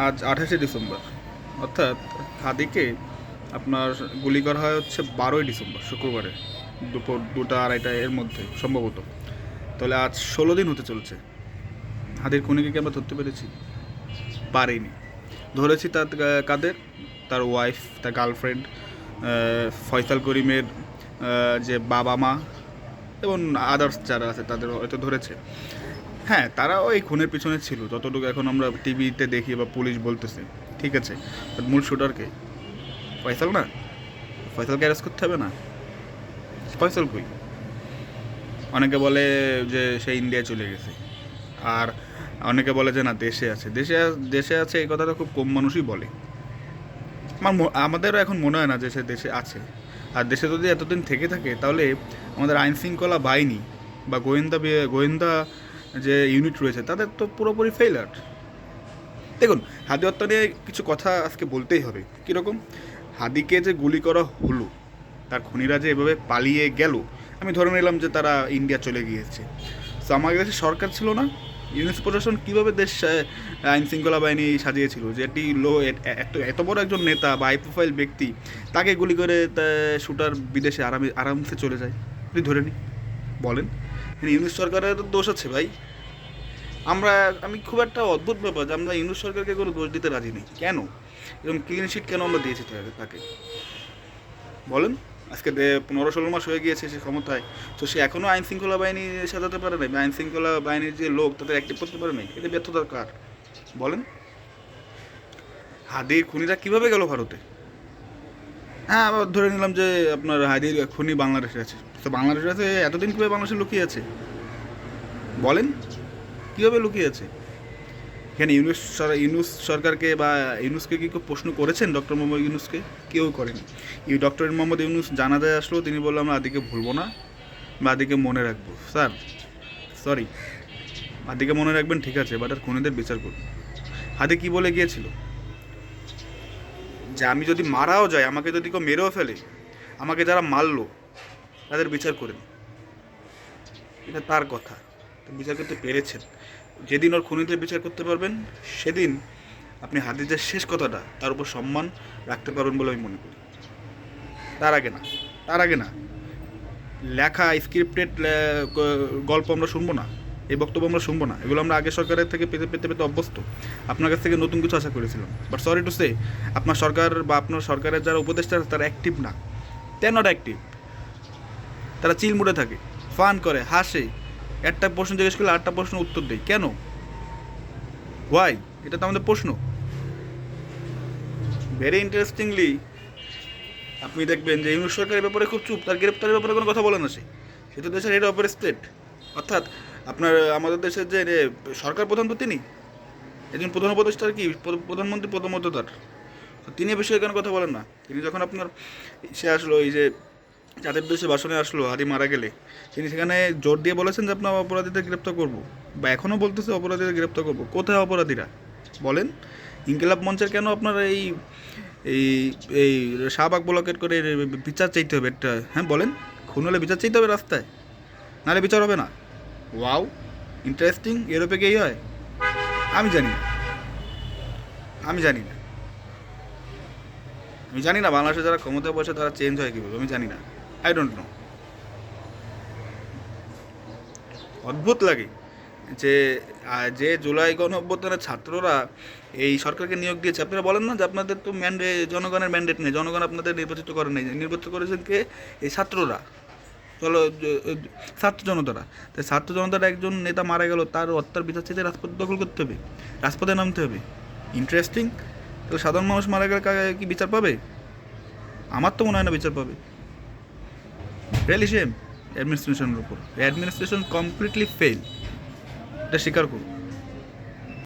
আজ 28শে ডিসেম্বর, অর্থাৎ হাদিকে আপনার গুলি করা হয় হচ্ছে 12ই ডিসেম্বর, শুক্রবারে দুপুর 2টা-2:30 এর মধ্যে সম্ভবত। তাহলে আজ 16 দিন হতে চলছে। হাদির খুনিকে কি আমরা ধরতে পেরেছি? পারিনি। ধরেছি তার কাদের? তার ওয়াইফ, তার গার্লফ্রেন্ড, ফয়সাল করিমের যে বাবা মা এবং আদার্স যারা আছে তাদের হয়তো ধরেছে। হ্যাঁ, তারাও এই খুনের পিছনে ছিল, যতটুকু এখন আমরা টিভিতে দেখি বা পুলিশ বলতেছে। ঠিক আছে, মূল শুটারকে ফয়সাল না? ফয়সালকে অ্যারেস্ট করতে হবে না? ফয়সাল কই? অনেকে বলে যে সে ইন্ডিয়া চলে গেছে, আর অনেকে বলে যে না দেশে আছে। দেশে আছে এই কথাটা খুব কম মানুষই বলে। আমাদেরও এখন মনে হয় না যে সে দেশে আছে। আর দেশে যদি এতদিন থেকে থাকে তাহলে আমাদের আইন শৃঙ্খলা বাহিনী বা গোয়েন্দা যে ইউনিট রয়েছে তাদের তো পুরোপুরি ফেইলার। দেখুন, হাদি হত্যা নিয়ে কিছু কথা আজকে বলতেই হবে। কীরকম? হাদিকে যে গুলি করা হলো, তার খুনিরা যে এভাবে পালিয়ে গেল, আমি ধরে নিলাম যে তারা ইন্ডিয়া চলে গিয়েছে। তো আমাদের দেশে সরকার ছিল না, ইউনিস প্রশাসন কীভাবে দেশ আইন শৃঙ্খলা বাহিনী সাজিয়েছিল যে একটি এত বড় একজন নেতা বা হাই প্রোফাইল ব্যক্তি, তাকে গুলি করে শুটার বিদেশে আরামসে চলে যায়। আপনি ধরে নিই, বলেন ইউনিস সরকারের দোষ আছে ভাই? আমি খুব একটা অদ্ভুত ব্যাপার যে আমরা ইউনুস সরকারকে কোনো দোষ দিতে রাজি নেই। কেন এরকম ক্লিন শিট কেন আমরা দিয়েছি তাকে? বলেন। আজকে 15-16 মাস হয়ে গিয়েছে সে ক্ষমতায়, তো সে এখনও আইন শৃঙ্খলা বাহিনী সাজাতে পারে নাই, আইন শৃঙ্খলা বাহিনীর যে লোক তাদের অ্যাক্টিভ করতে পারে নাই। এতে ব্যর্থতার কার? বলেন। হাদির খুনিরা কীভাবে গেল ভারতে? হ্যাঁ, আবার ধরে নিলাম যে আপনার হাদির খুনি বাংলাদেশে আছে, তো বাংলাদেশে আছে এতদিন কীভাবে বাংলাদেশে লুকিয়ে আছে? বলেন, কীভাবে লুকিয়ে আছে? এখানে ইউনুস সরকারকে বা ইউনুসকে কি কেউ প্রশ্ন করেছেন? ডক্টর মোহাম্মদ ইউনুসকে কেউ করেনি। ডক্টর মোহাম্মদ ইউনুস জানাজায় আসলো, তিনি বললো আমরা আদিকে ভুলবো না বা আদিকে মনে রাখবো। স্যার সরি, আদিকে মনে রাখবেন ঠিক আছে, বাট আর খুনিদের বিচার করুন। হাদি কি বলে গিয়েছিল? যে আমি যদি মারাও যাই, আমাকে যদি কেউ মেরেও ফেলে, আমাকে যারা মারলো তাদের বিচার করেন। এটা তার কথা, বিচার করতে পেরেছেন। যেদিন ওর খুনিদের বিচার করতে পারবেন, সেদিন আপনি হাদিদের শেষ কথাটা তার উপর সম্মান রাখতে পারবেন বলে আমি মনে করি। তার আগে না লেখা স্ক্রিপ্টেড গল্প আমরা শুনবো না, এই বক্তব্য আমরা শুনবো না। এগুলো আমরা আগের সরকারের থেকে পেতে পেতে পেতে অভ্যস্ত। আপনার কাছ থেকে নতুন কিছু আশা করেছিলাম, বাট সরি টু সে, আপনার সরকার বা আপনার সরকারের যারা উপদেষ্টা তারা অ্যাক্টিভ না। They not active. তারা চিলমুড়ে থাকে, ফান করে, হাসে। একটা প্রশ্ন জিজ্ঞেস করলে 8টা প্রশ্ন উত্তর দেয়। কেন? হোয়াই? এটা তো আমাদের প্রশ্ন। ভেরি ইন্টারেস্টিংলি আপনি দেখবেন যে ইউনুস সরকারের ব্যাপারে খুব চুপ, তার গ্রেপ্তারের ব্যাপারে কোনো কথা বলে না। সে তো দেশের হেড অফ স্টেট, অর্থাৎ আপনার আমাদের দেশের যে সরকার প্রধান তো তিনি, একজন প্রধান উপদেষ্টার কি প্রধানমন্ত্রী প্রথমত তার, তিনি এ বিষয়ে কেন কথা বলেন না? তিনি যখন আপনার সে আসলো, এই যে যাদের দেশে বাসনে আসলো হাদি মারা গেলে, তিনি সেখানে জোর দিয়ে বলেছেন যে আপনার অপরাধীদের গ্রেপ্তার করব, বা এখনও বলতেছে অপরাধীদের গ্রেপ্তার করব। কোথায় অপরাধীরা? বলেন। ইনকিলাব মঞ্চের কেন আপনার এই এই এই শাহবাগ ব্লকেট করে বিচার চাইতে হবে একটা? হ্যাঁ বলেন, খুন হলে বিচার চাইতে হবে রাস্তায়, নাহলে বিচার হবে না? Wow, interesting. ইউরোপে কি হয়? আমি জানি না, আমি জানি না, আমি জানি না বাংলাদেশে যারা ক্ষমতা বসে তারা চেঞ্জ হয় কীভাবে, আমি জানি না। I don't know. অদ্ভুত লাগে যে যে জুলাই গণঅভ্যুত্থানের ছাত্ররা এই সরকারকে নিয়োগ দিয়েছে। আপনারা বলেন না যে আপনাদের তো জনগণের ম্যান্ডেট নেই, জনগণ আপনাদের নির্বাচিত করে নেই। নির্বাচিত করেছেন কে? এই ছাত্ররা। চলো, ছাত্র জনতারা। তাই ছাত্র জনতার একজন নেতা মারা গেল, তার হত্যার বিচার চেয়ে রাজপথ দখল করতে হবে, রাজপথে নামতে হবে। ইন্টারেস্টিং। তাহলে সাধারণ মানুষ মারা গেলে কি বিচার পাবে? আমার তো মনে হয় না বিচার পাবে। রিয়েলি সেম অ্যাডমিনিস্ট্রেশনের উপর। অ্যাডমিনিস্ট্রেশন কমপ্লিটলি ফেল, এটা স্বীকার করুন।